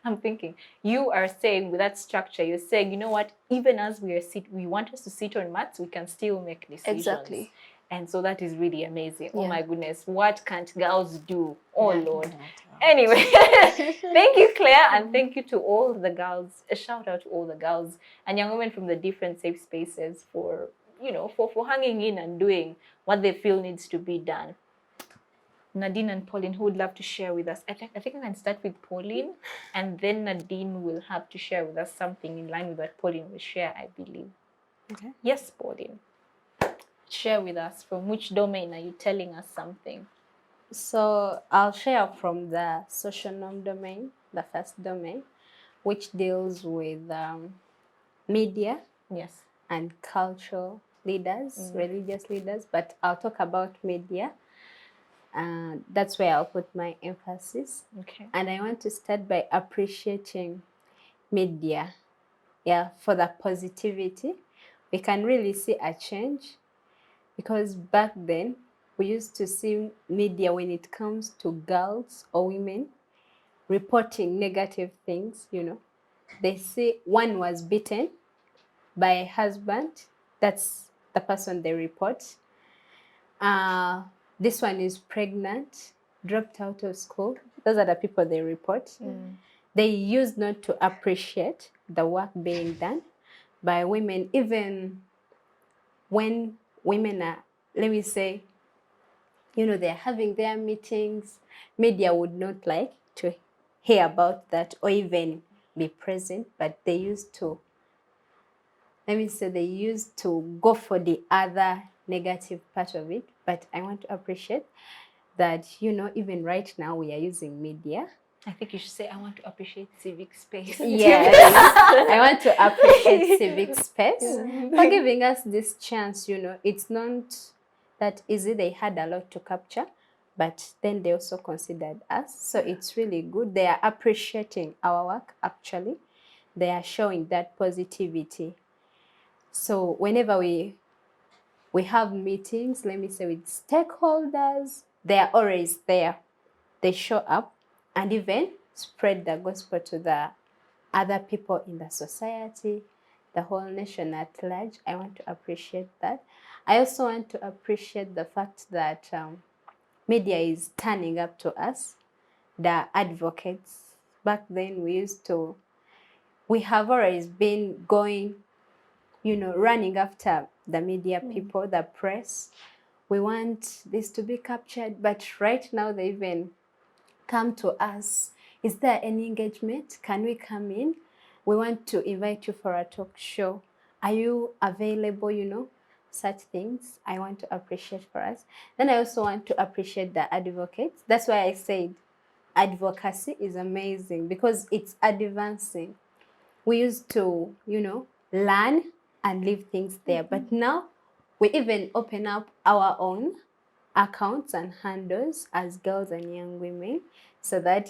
I'm thinking, you are saying with that structure, you're saying, you know what, even as we want us to sit on mats, we can still make decisions. Exactly. And so that is really amazing. Yeah. Oh my goodness, what can't girls do? Oh Lord. Anyway, thank you, Claire, and thank you to all the girls. A shout out to all the girls and young women from the different safe spaces for hanging in and doing what they feel needs to be done. Nadine and Pauline, who would love to share with us? I think I can start with Pauline, and then Nadine will have to share with us something in line with what Pauline will share, I believe. Okay. Yes, Pauline. Share with us, from which domain are you telling us something? So I'll share from the social norm domain, the first domain, which deals with media. Yes. And cultural leaders, religious leaders, but I'll talk about media. That's where I'll put my emphasis. Okay. And I want to start by appreciating media, for the positivity. We can really see a change, because back then we used to see media, when it comes to girls or women, reporting negative things. They say one was beaten by a husband. That's the person they report. This one is pregnant, dropped out of school. Those are the people they report. They used not to appreciate the work being done by women, even when women are, let me say, they're having their meetings. Media would not like to hear about that or even be present, but they used to, they used to go for the other negative part of it. But I want to appreciate that, even right now we are using media. I think you should say, I want to appreciate civic space. Yes, I want to appreciate civic space for giving us this chance. It's not that easy. They had a lot to capture, but then they also considered us. So it's really good. They are appreciating our work, actually. they are showing that positivity. So whenever we have meetings, let me say with stakeholders, they are always there. They show up and even spread the gospel to the other people in the society, the whole nation at large. I want to appreciate that. I also want to appreciate the fact that media is turning up to us, the advocates. Back then we have always been going, running after the media people, the press. We want this to be captured, but right now they even come to us. Is there any engagement? Can we come in? We want to invite you for a talk show. Are you available? Such things I want to appreciate for us. Then I also want to appreciate the advocates. That's why I said advocacy is amazing, because it's advancing. We used to, learn and leave things there, but now we even open up our own accounts and handles as girls and young women, so that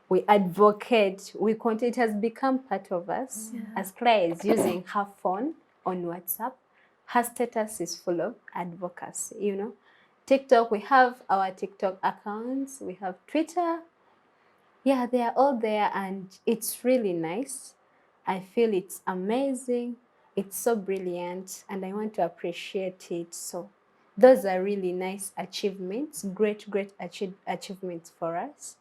we advocate. It has become part of us. As Clare is using her phone on WhatsApp, her status is full of advocacy. TikTok, we have our TikTok accounts, we have Twitter. Yeah, they are all there, and it's really nice. I feel it's amazing. It's so brilliant, and I want to appreciate it. So those are really nice achievements, great achievements for us.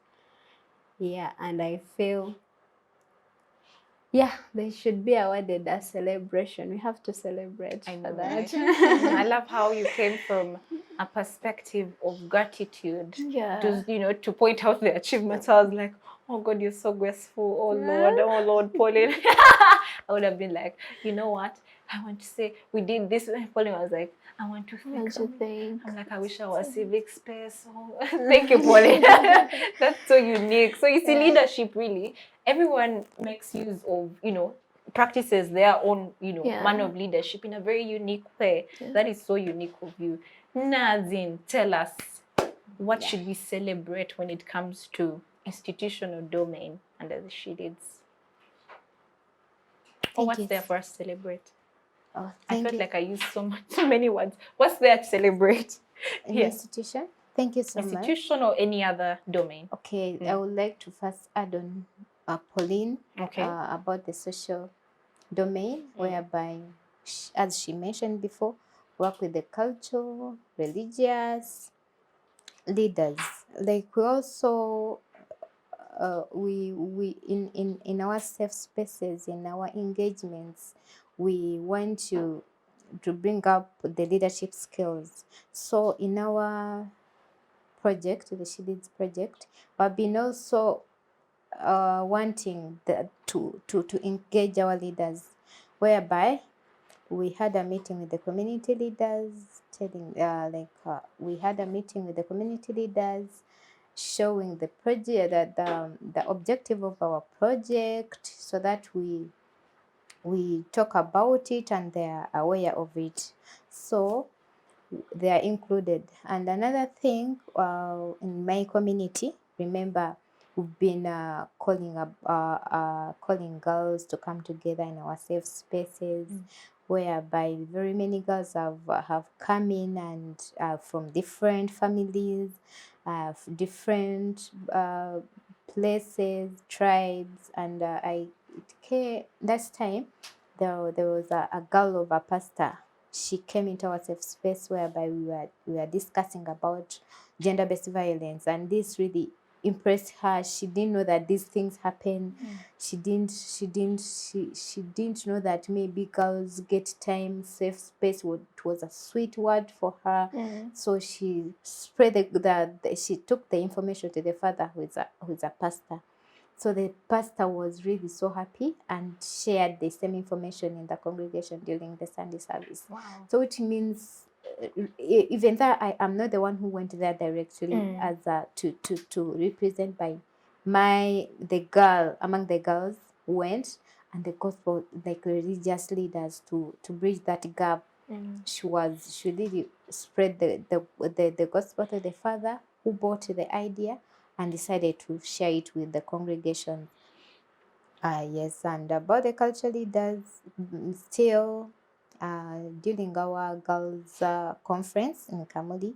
Yeah, and I feel, they should be awarded a celebration. We have to celebrate I for know, that. right? I love how you came from a perspective of gratitude to point out the achievements. I was like, oh God, you're so graceful. Oh Lord, Pauline. I would have been like, you know what? I want to say we did this. Pauline was like, I want to thank. I'm like, I wish I was Civic space. Oh, thank you, Pauline. That's so unique. So you see, leadership really, everyone makes use of, practices their own, manner of leadership in a very unique way. That is so unique of you. Nadine, tell us, what should we celebrate when it comes to institutional domain under the Shilids? Or what's there for us to celebrate? Oh, I thank felt you. like I used so many words. What's there to celebrate? An institution. Thank you so much. Institution or any other domain? Okay, I would like to first add on Pauline about the social domain, whereby, as she mentioned before, work with the cultural, religious leaders. Like we also we in our safe spaces, in our engagements, we want to bring up the leadership skills. So in our project, the Shilids project, we've been also wanting to engage our leaders, whereby we had a meeting with the community leaders, we had a meeting with the community leaders, showing the project, that the objective of our project, so that we talk about it and they are aware of it. So they are included. And another thing, in my community, remember, we've been calling girls to come together in our safe spaces, whereby very many girls have come in, and from different families, different places, tribes, and last time there was a girl of a pastor. She came into our safe space, whereby we were discussing about gender-based violence, and this really impressed her. She didn't know that these things happen. She didn't know that maybe girls get time. Safe space was a sweet word for her. So she spread she took the information to the father, who is a pastor. So the pastor was really so happy and shared the same information in the congregation during the Sunday service. Wow. So which means, even though I am not the one who went there directly, as to represent by the girl among the girls went, and the gospel, like religious leaders, to bridge that gap. She really spread the gospel to the father, who bought the idea and decided to share it with the congregation. Yes, and about the culture leaders, still during our girls' conference in Kamuli,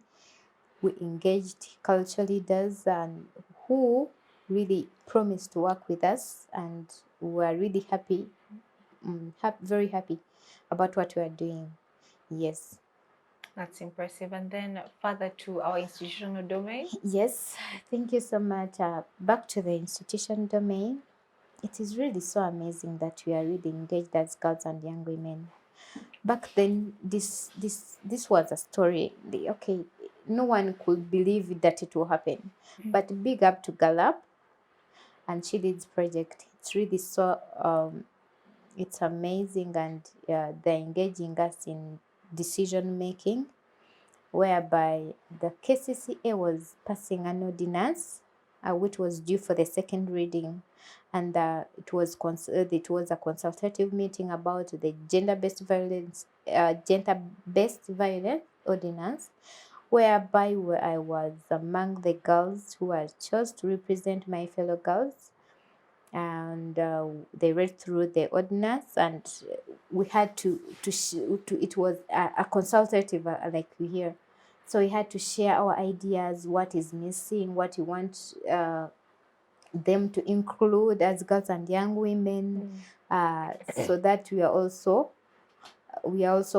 we engaged culture leaders and who really promised to work with us, and we are really happy, very happy about what we are doing. Yes. That's impressive. And then further to our institutional domain. Yes, thank you so much. Back to the institution domain. It is really so amazing that we are really engaged as girls and young women. Back then, this was a story. Okay, no one could believe that it will happen. But big up to Gallup and Shili's project. It's really so it's amazing, and they're engaging us in decision making, whereby the KCCA was passing an ordinance which was due for the second reading, and it was a consultative meeting about the gender-based violence ordinance, whereby I was among the girls who were chose to represent my fellow girls, and they read through the ordinance, and we had to it was a consultative, like we hear, so we had to share our ideas, what is missing, what you want them to include as girls and young women, so that we are also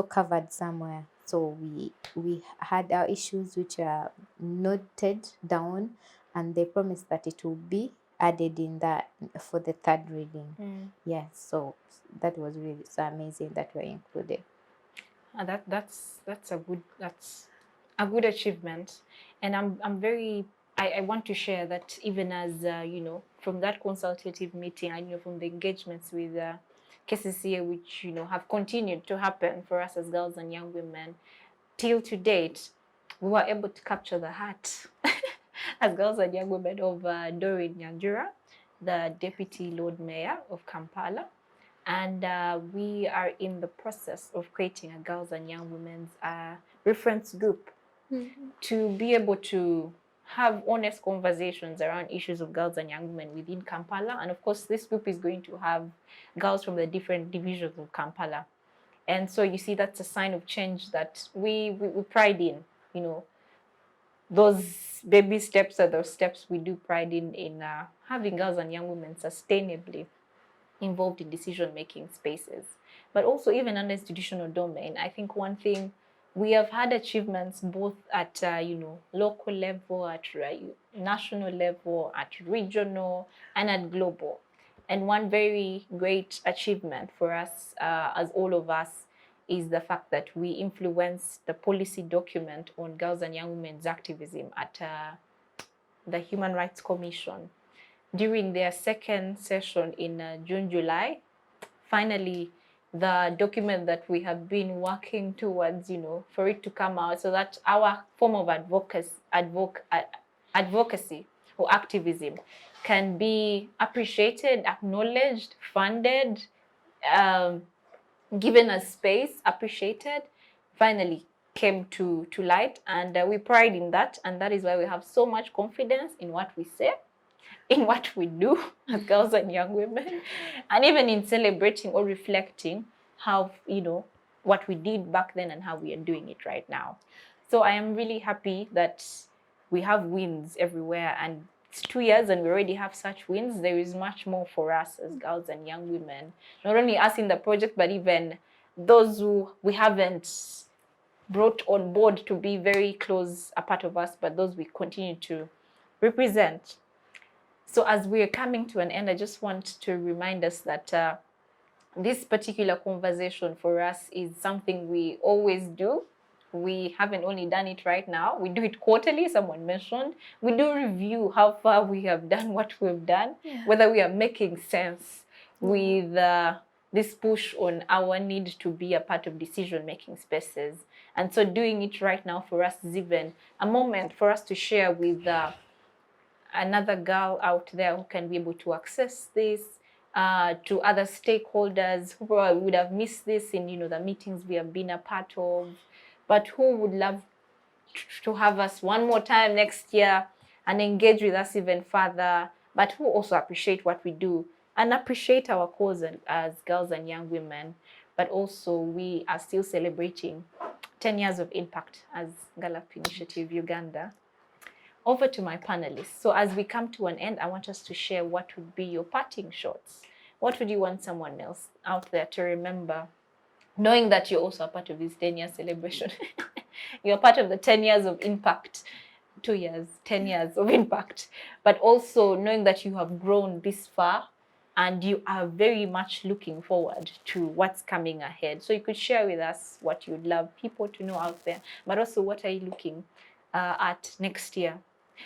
covered somewhere. So we had our issues which are noted down, and they promised that it will be added in that for the third reading. Yes, so that was really so amazing that we're included. That's a good achievement, and I want to share that even as from that consultative meeting, I know from the engagements with KCCA, which have continued to happen for us as girls and young women till to date, we were able to capture the heart as girls and young women of Doreen Nyanjura, the Deputy Lord Mayor of Kampala. And we are in the process of creating a girls and young women's reference group to be able to have honest conversations around issues of girls and young women within Kampala. And of course, this group is going to have girls from the different divisions of Kampala. And so you see, that's a sign of change that we pride in, those baby steps are those steps we do pride in having girls and young women sustainably involved in decision-making spaces. But also even under institutional domain, I think one thing, we have had achievements both at local level, at national level, at regional, and at global. And one very great achievement for us, as all of us, is the fact that we influenced the policy document on girls and young women's activism at the Human Rights Commission. During their second session in June, July, finally, the document that we have been working towards, for it to come out, so that our form of advocacy or activism can be appreciated, acknowledged, funded, given a space, appreciated, finally came to light. And we pride in that. And that is why we have so much confidence in what we say, in what we do as girls and young women, and even in celebrating or reflecting how, what we did back then and how we are doing it right now. So I am really happy that we have wins everywhere, and it's 2 years and we already have such wins. There is much more for us as girls and young women, not only us in the project, but even those who we haven't brought on board to be very close a part of us, but those we continue to represent. So as we are coming to an end, I just want to remind us that this particular conversation for us is something we always do. We haven't only done it right now. We do it quarterly, someone mentioned. We do review how far we have done what we've done, whether we are making sense with this push on our need to be a part of decision-making spaces. And so doing it right now for us is even a moment for us to share with another girl out there who can be able to access this, to other stakeholders who probably would have missed this in the meetings we have been a part of, but who would love to have us one more time next year and engage with us even further, but who also appreciate what we do and appreciate our cause as girls and young women. But also we are still celebrating 10 years of impact as Gallup Initiative Uganda. Over to my panelists. So as we come to an end, I want us to share what would be your parting shots. What would you want someone else out there to remember, knowing that you're also a part of this 10-year celebration? You're part of the 10 years of impact, 2 years, 10 years of impact, but also knowing that you have grown this far and you are very much looking forward to what's coming ahead. So you could share with us what you'd love people to know out there, but also what are you looking at next year,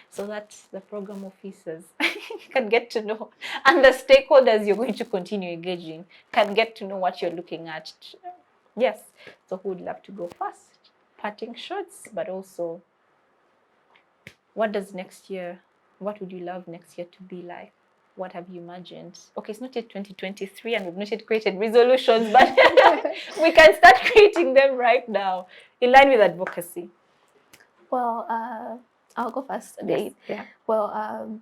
so that the program officers can get to know, and the stakeholders you're going to continue engaging can get to know what you're looking at. Yes, so who would love to go first? Parting shots, but also what does next year, what would you love next year to be like? What have you imagined? Okay, it's not yet 2023 and we've not yet created resolutions, but we can start creating them right now in line with advocacy. Well, I'll go first again. Yes. Yeah. Well,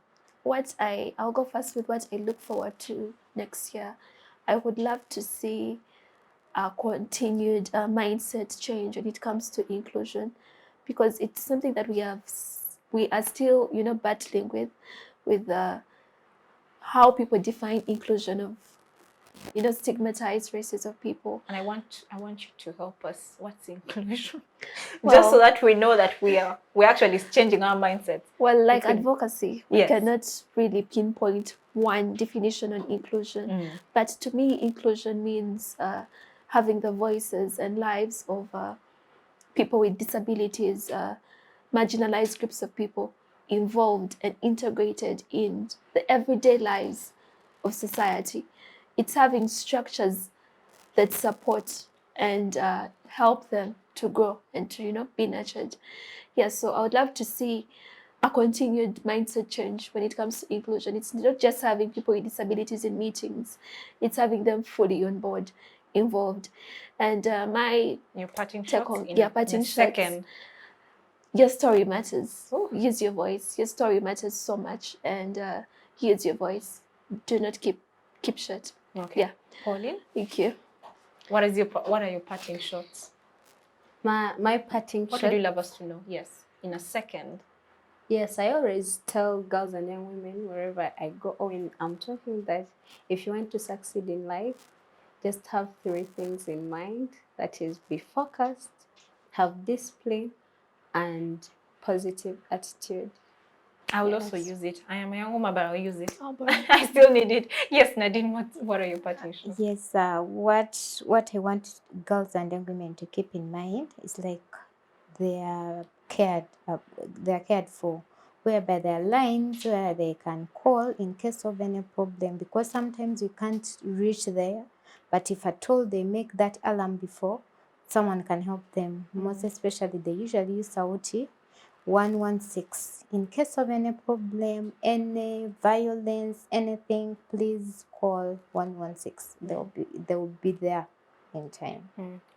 I'll go first with what I look forward to next year. I would love to see a continued mindset change when it comes to inclusion, because it's something that we are still, battling with how people define inclusion of, stigmatized races of people. And I want you to help us. What's inclusion? Well, just so that we know that we're actually changing our mindsets. Well, like advocacy, we Yes. cannot really pinpoint one definition on inclusion. But to me, inclusion means having the voices and lives of people with disabilities, marginalized groups of people involved and integrated in the everyday lives of society. It's having structures that support and help them to grow and to, be nurtured. Yes, so I would love to see a continued mindset change when it comes to inclusion. It's not just having people with disabilities in meetings, it's having them fully on board, involved. And Your parting take shots on, in parting a shots. second. Your story matters. Oh. Use your voice. Your story matters so much, and use your voice. Do not keep shut. Okay. Yeah. Pauline, Thank you. what are your parting shots? My parting What shot. would you love us to know? Yes, in a second. Yes, I always tell girls and young women wherever I go, when I'm talking, that if you want to succeed in life, just have 3 things in mind. That is, be focused, have discipline, and positive attitude. I will Yes. also use it. I am a young woman, but I'll use it. Oh, boy. I still need it. Yes, Nadine, what are your parting shots? Yes, what I want girls and young women to keep in mind is like they are cared for, whereby there are lines where they can call in case of any problem, because sometimes you can't reach there, but if at all they make that alarm before, someone can help them. Most especially they usually use sauti 116. In case of any problem, any violence, anything, please call 116. They will be there in time.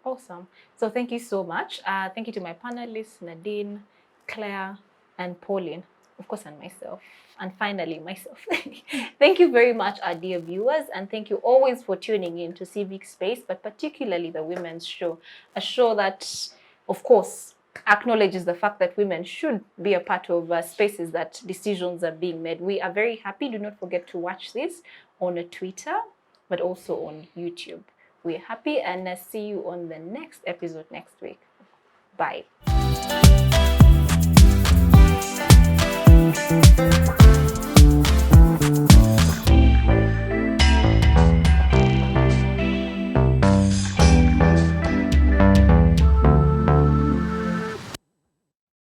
Awesome. So thank you so much. Thank you to my panelists, Nadine, Claire, and Pauline, of course, and myself. And finally, myself. Thank you very much, our dear viewers, and thank you always for tuning in to Civic Space, but particularly the Women's Show, a show that, of course, acknowledges the fact that women should be a part of spaces that decisions are being made. We are very happy. Do not forget to watch this on Twitter, but also on YouTube. We're happy, and see you on the next episode next week. Bye.